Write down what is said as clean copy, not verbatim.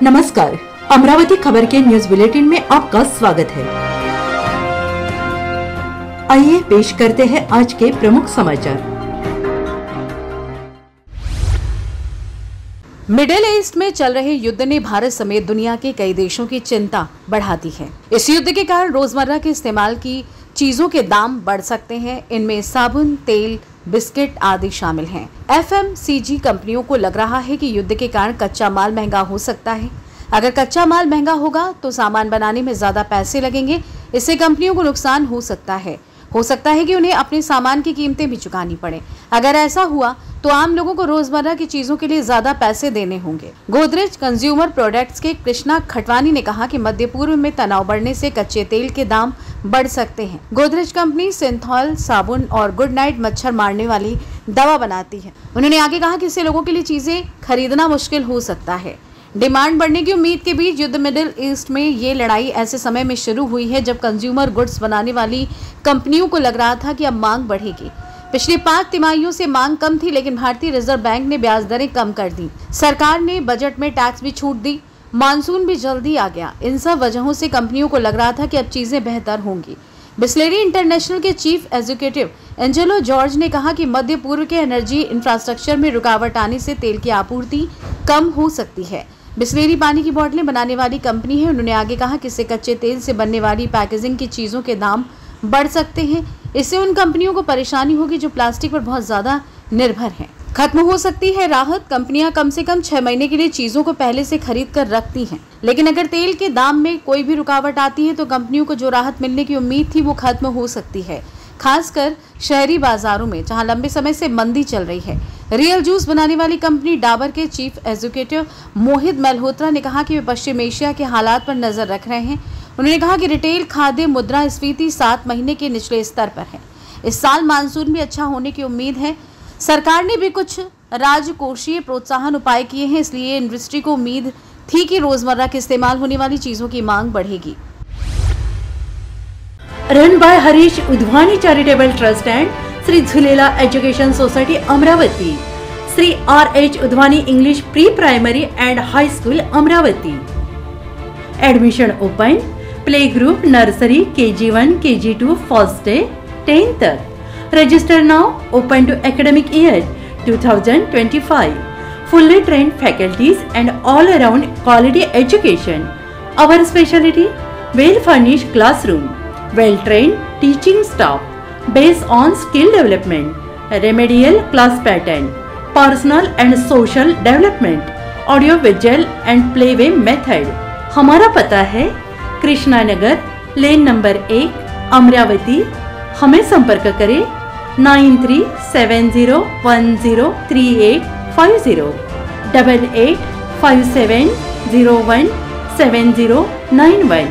नमस्कार, अमरावती खबर के न्यूज बुलेटिन में आपका स्वागत है। आइए पेश करते हैं आज के प्रमुख समाचार। मिडिल ईस्ट में चल रहे युद्ध ने भारत समेत दुनिया के कई देशों की चिंता बढ़ा दी है। इस युद्ध के कारण रोजमर्रा के इस्तेमाल की चीजों के दाम बढ़ सकते हैं। इनमें साबुन, तेल, बिस्किट आदि शामिल हैं। FMCG कंपनियों को लग रहा है कि युद्ध के कारण कच्चा माल महंगा हो सकता है। अगर कच्चा माल महंगा होगा तो सामान बनाने में ज्यादा पैसे लगेंगे। इससे कंपनियों को नुकसान हो सकता है कि उन्हें अपने सामान की कीमतें भी चुकानी पड़े। अगर ऐसा हुआ तो आम लोगों को रोजमर्रा की चीजों के लिए ज्यादा पैसे देने होंगे। गोदरेज कंज्यूमर प्रोडक्ट्स के कृष्णा खटवानी ने कहा कि मध्य पूर्व में तनाव बढ़ने से कच्चे तेल के दाम बढ़ सकते हैं। गोदरेज कंपनी सिंथॉल साबुन और गुड नाइट मच्छर मारने वाली दवा बनाती है। उन्होंने आगे कहा कि इससे लोगों के लिए चीजें खरीदना मुश्किल हो सकता है। डिमांड बढ़ने की उम्मीद के बीच युद्ध मिडिल ईस्ट में ये लड़ाई ऐसे समय में शुरू हुई है जब कंज्यूमर गुड्स बनाने वाली कंपनियों को लग रहा था कि अब मांग बढ़ेगी। पिछली 5 तिमाहियों से मांग कम थी, लेकिन भारतीय रिजर्व बैंक ने ब्याज दरें कम कर दी। सरकार ने बजट में टैक्स भी छूट दी। मानसून भी जल्दी आ गया। इन सब वजहों से कंपनियों को लग रहा था कि अब चीजें बेहतर होंगी। बिस्लेरी इंटरनेशनल के चीफ एग्जीक्यूटिव एंजेलो जॉर्ज ने कहा कि मध्य पूर्व के एनर्जी इंफ्रास्ट्रक्चर में रुकावट आने से तेल की आपूर्ति कम हो सकती है। बिस्लेरी पानी की बोतलें बनाने वाली कंपनी है। उन्होंने आगे कहा कि इससे कच्चे तेल से बनने वाली पैकेजिंग की चीजों के दाम बढ़ सकते हैं। इससे उन कंपनियों को परेशानी होगी जो प्लास्टिक पर बहुत ज्यादा निर्भर हैं। खत्म हो सकती है राहत। कंपनियां कम से कम 6 महीने के लिए चीजों को पहले से खरीद कर रखती हैं। लेकिन अगर तेल के दाम में कोई भी रुकावट आती है तो कंपनियों को जो राहत मिलने की उम्मीद थी वो खत्म हो सकती है, खासकर शहरी बाजारों में जहां लंबे समय से मंदी चल रही है। रियल जूस बनाने वाली कंपनी डाबर के चीफ एग्जीक्यूटिव मोहित मल्होत्रा ने कहा कि वे पश्चिम एशिया के हालात पर नजर रख रहे हैं। उन्होंने कहा कि रिटेल खाद्य मुद्रास्फीति 7 महीने के निचले स्तर पर है। इस साल मानसून भी अच्छा होने की उम्मीद है। सरकार ने भी कुछ राजकोषीय प्रोत्साहन उपाय किए हैं, इसलिए इंडस्ट्री को उम्मीद थी कि रोजमर्रा के इस्तेमाल होने वाली चीजों की मांग बढ़ेगी। Run by Harish Udwani charitable trust and Shri Jhulela education society Amravati, Shri RH Udwani English pre primary and high school Amravati. Admission open. Play group nursery KG1 KG2 first day 10th तक। Register now. Open to academic year 2025. Fully trained faculties and all around quality education. Our specialty: well furnished classroom, well trained teaching staff based on skill development, remedial class pattern, personal and social development, audio visual and playway method. हमारा पता है Krishna Nagar, lane number 1, Amravati. हमें संपर्क करें 9370103850 8857017091।